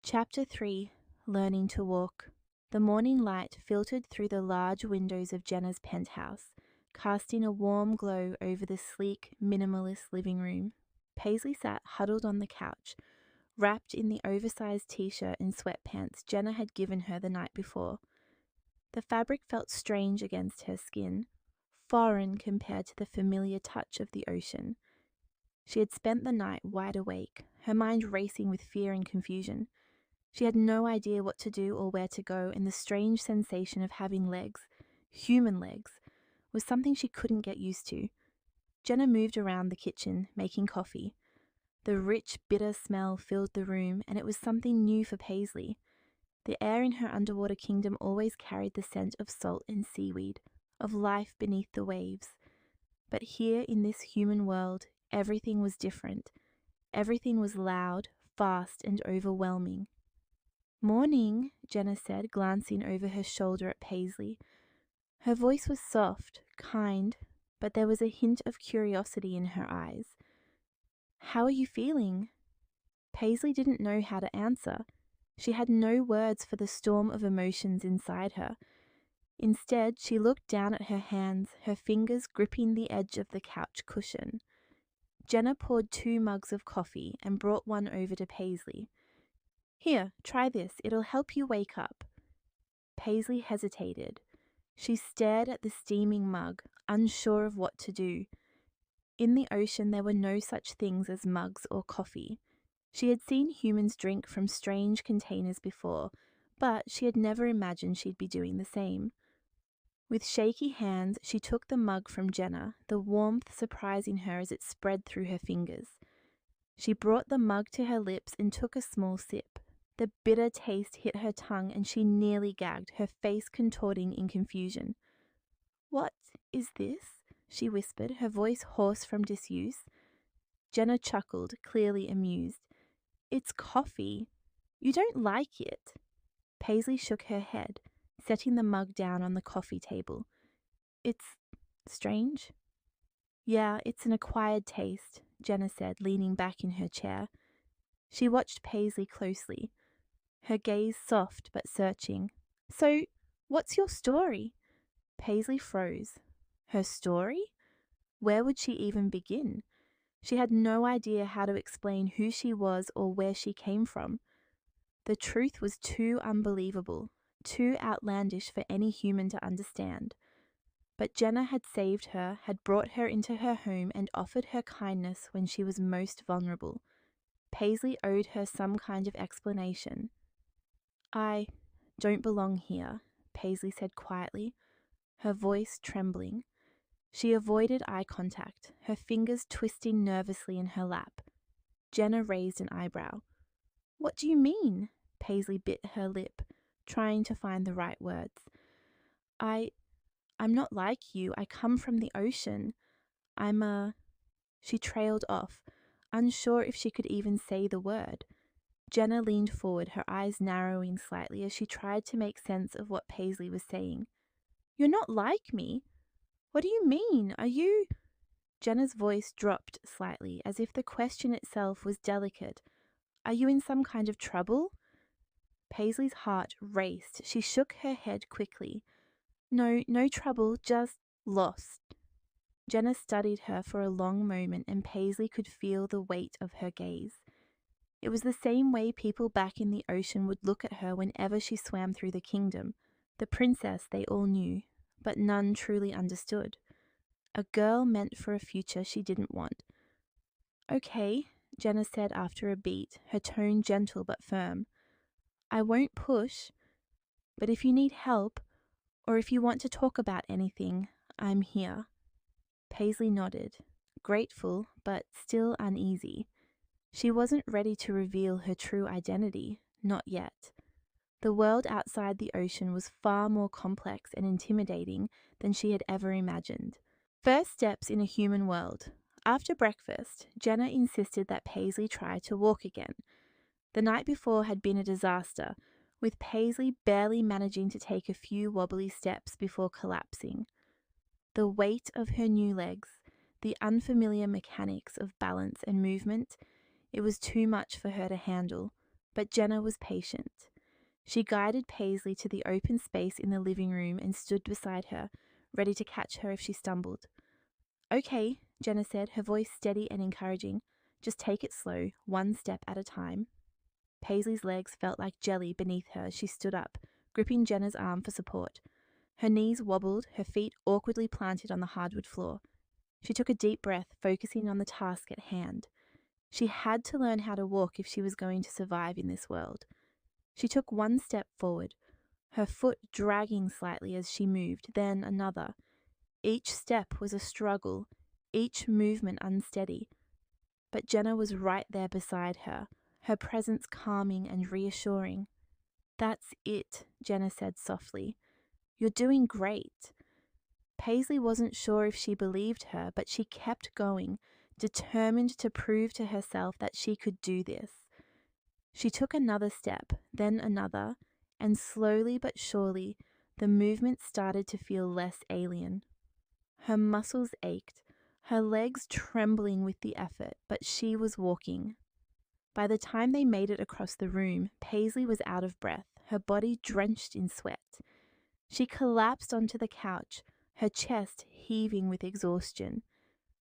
Chapter 3 Learning to Walk. The morning light filtered through the large windows of Jenna's penthouse, casting a warm glow over the sleek, minimalist living room. Paisley sat huddled on the couch, wrapped in the oversized t-shirt and sweatpants Jenna had given her the night before. The fabric felt strange against her skin, foreign compared to the familiar touch of the ocean. She had spent the night wide awake, her mind racing with fear and confusion. She had no idea what to do or where to go, and the strange sensation of having legs, human legs, was something she couldn't get used to. Jenna moved around the kitchen, making coffee. The rich, bitter smell filled the room, and it was something new for Paisley. The air in her underwater kingdom always carried the scent of salt and seaweed, of life beneath the waves. But here in this human world, everything was different. Everything was loud, fast, and overwhelming. "Morning," Jenna said, glancing over her shoulder at Paisley. Her voice was soft, kind, but there was a hint of curiosity in her eyes. "How are you feeling?" Paisley didn't know how to answer. She had no words for the storm of emotions inside her. Instead, she looked down at her hands, her fingers gripping the edge of the couch cushion. Jenna poured 2 mugs of coffee and brought one over to Paisley. "Here, try this. It'll help you wake up." Paisley hesitated. She stared at the steaming mug, unsure of what to do. In the ocean there were no such things as mugs or coffee. She had seen humans drink from strange containers before, but she had never imagined she'd be doing the same. With shaky hands, she took the mug from Jenna, the warmth surprising her as it spread through her fingers. She brought the mug to her lips and took a small sip. The bitter taste hit her tongue and she nearly gagged, her face contorting in confusion. "What is this?" she whispered, her voice hoarse from disuse. Jenna chuckled, clearly amused. "It's coffee. You don't like it." Paisley shook her head, setting the mug down on the coffee table. "It's strange." "Yeah, it's an acquired taste," Jenna said, leaning back in her chair. She watched Paisley closely, her gaze soft but searching. "So, what's your story?" Paisley froze. Her story? Where would she even begin? She had no idea how to explain who she was or where she came from. The truth was too unbelievable, too outlandish for any human to understand. But Jenna had saved her, had brought her into her home and offered her kindness when she was most vulnerable. Paisley owed her some kind of explanation. "I don't belong here," Paisley said quietly, her voice trembling. She avoided eye contact, her fingers twisting nervously in her lap. Jenna raised an eyebrow. "What do you mean?" Paisley bit her lip, trying to find the right words. I'm not like you. I come from the ocean. She trailed off, unsure if she could even say the word. Jenna leaned forward, her eyes narrowing slightly as she tried to make sense of what Paisley was saying. "You're not like me. What do you mean? Are you—" Jenna's voice dropped slightly, as if the question itself was delicate. "Are you in some kind of trouble?" Paisley's heart raced. She shook her head quickly. No trouble, just lost." Jenna studied her for a long moment, and Paisley could feel the weight of her gaze. It was the same way people back in the ocean would look at her whenever she swam through the kingdom. The princess they all knew, but none truly understood. A girl meant for a future she didn't want. "Okay," Jenna said after a beat, her tone gentle but firm. "I won't push, but if you need help, or if you want to talk about anything, I'm here." Paisley nodded, grateful but still uneasy. She wasn't ready to reveal her true identity, not yet. The world outside the ocean was far more complex and intimidating than she had ever imagined. First steps in a human world. After breakfast, Jenna insisted that Paisley try to walk again. The night before had been a disaster, with Paisley barely managing to take a few wobbly steps before collapsing. The weight of her new legs, the unfamiliar mechanics of balance and movement, it was too much for her to handle. But Jenna was patient. She guided Paisley to the open space in the living room and stood beside her, ready to catch her if she stumbled. "Okay," Jenna said, her voice steady and encouraging. "Just take it slow, one step at a time." Paisley's legs felt like jelly beneath her as she stood up, gripping Jenna's arm for support. Her knees wobbled, her feet awkwardly planted on the hardwood floor. She took a deep breath, focusing on the task at hand. She had to learn how to walk if she was going to survive in this world. She took one step forward, her foot dragging slightly as she moved, then another. Each step was a struggle, each movement unsteady. But Jenna was right there beside her, her presence calming and reassuring. "That's it," Jenna said softly. "You're doing great." Paisley wasn't sure if she believed her, but she kept going, determined to prove to herself that she could do this. She took another step, then another, and slowly but surely, the movement started to feel less alien. Her muscles ached, her legs trembling with the effort, but she was walking. By the time they made it across the room, Paisley was out of breath, her body drenched in sweat. She collapsed onto the couch, her chest heaving with exhaustion.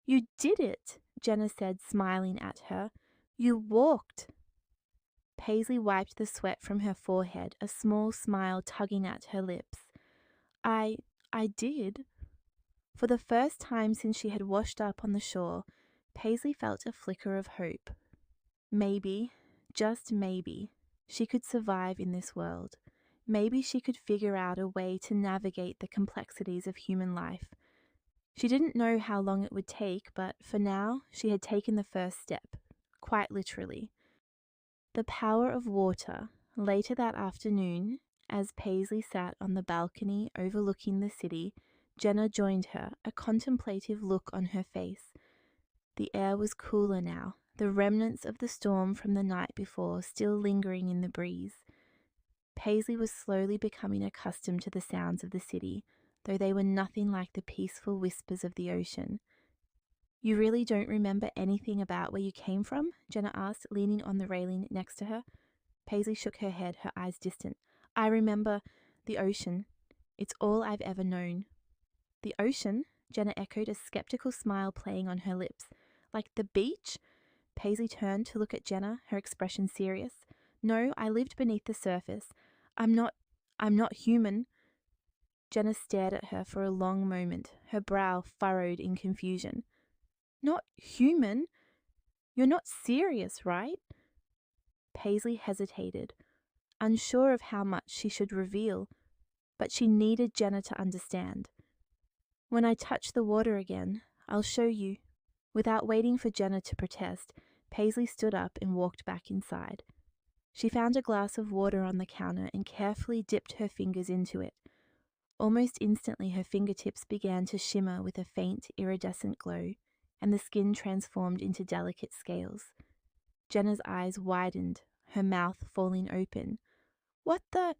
"You did it," Jenna said, smiling at her. "You walked." Paisley wiped the sweat from her forehead, a small smile tugging at her lips. I did." For the first time since she had washed up on the shore, Paisley felt a flicker of hope. Maybe, just maybe, she could survive in this world. Maybe she could figure out a way to navigate the complexities of human life. She didn't know how long it would take, but for now, she had taken the first step, quite literally. The power of water. Later that afternoon, as Paisley sat on the balcony overlooking the city, Jenna joined her, a contemplative look on her face. The air was cooler now, the remnants of the storm from the night before still lingering in the breeze. Paisley was slowly becoming accustomed to the sounds of the city, though they were nothing like the peaceful whispers of the ocean. "You really don't remember anything about where you came from?" Jenna asked, leaning on the railing next to her. Paisley shook her head, her eyes distant. "I remember the ocean. It's all I've ever known." "The ocean?" Jenna echoed, a skeptical smile playing on her lips. "Like the beach?" Paisley turned to look at Jenna, her expression serious. "No, I lived beneath the surface. I'm not human." Jenna stared at her for a long moment, her brow furrowed in confusion. "Not human? You're not serious, right?" Paisley hesitated, unsure of how much she should reveal, but she needed Jenna to understand. "When I touch the water again, I'll show you." Without waiting for Jenna to protest, Paisley stood up and walked back inside. She found a glass of water on the counter and carefully dipped her fingers into it. Almost instantly, her fingertips began to shimmer with a faint, iridescent glow, and the skin transformed into delicate scales. Jenna's eyes widened, her mouth falling open. "What the—"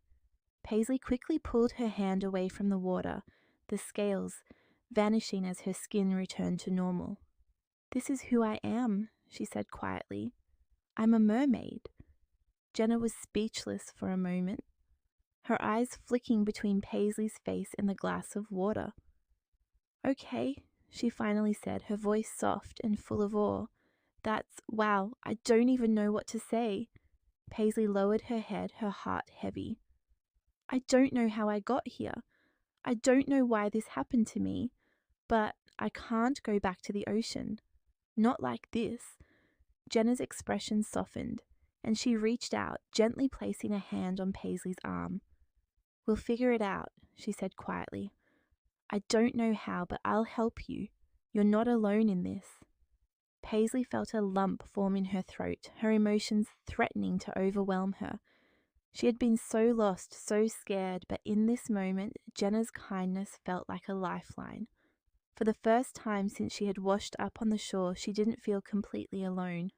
Paisley quickly pulled her hand away from the water, the scales vanishing as her skin returned to normal. "This is who I am," she said quietly. "I'm a mermaid." Jenna was speechless for a moment, her eyes flicking between Paisley's face and the glass of water. "Okay," she finally said, her voice soft and full of awe. Wow, I don't even know what to say." Paisley lowered her head, her heart heavy. "I don't know how I got here. I don't know why this happened to me, but I can't go back to the ocean. Not like this." Jenna's expression softened, and she reached out, gently placing a hand on Paisley's arm. "We'll figure it out," she said quietly. "I don't know how, but I'll help you. You're not alone in this." Paisley felt a lump form in her throat, her emotions threatening to overwhelm her. She had been so lost, so scared, but in this moment, Jenna's kindness felt like a lifeline. For the first time since she had washed up on the shore, she didn't feel completely alone.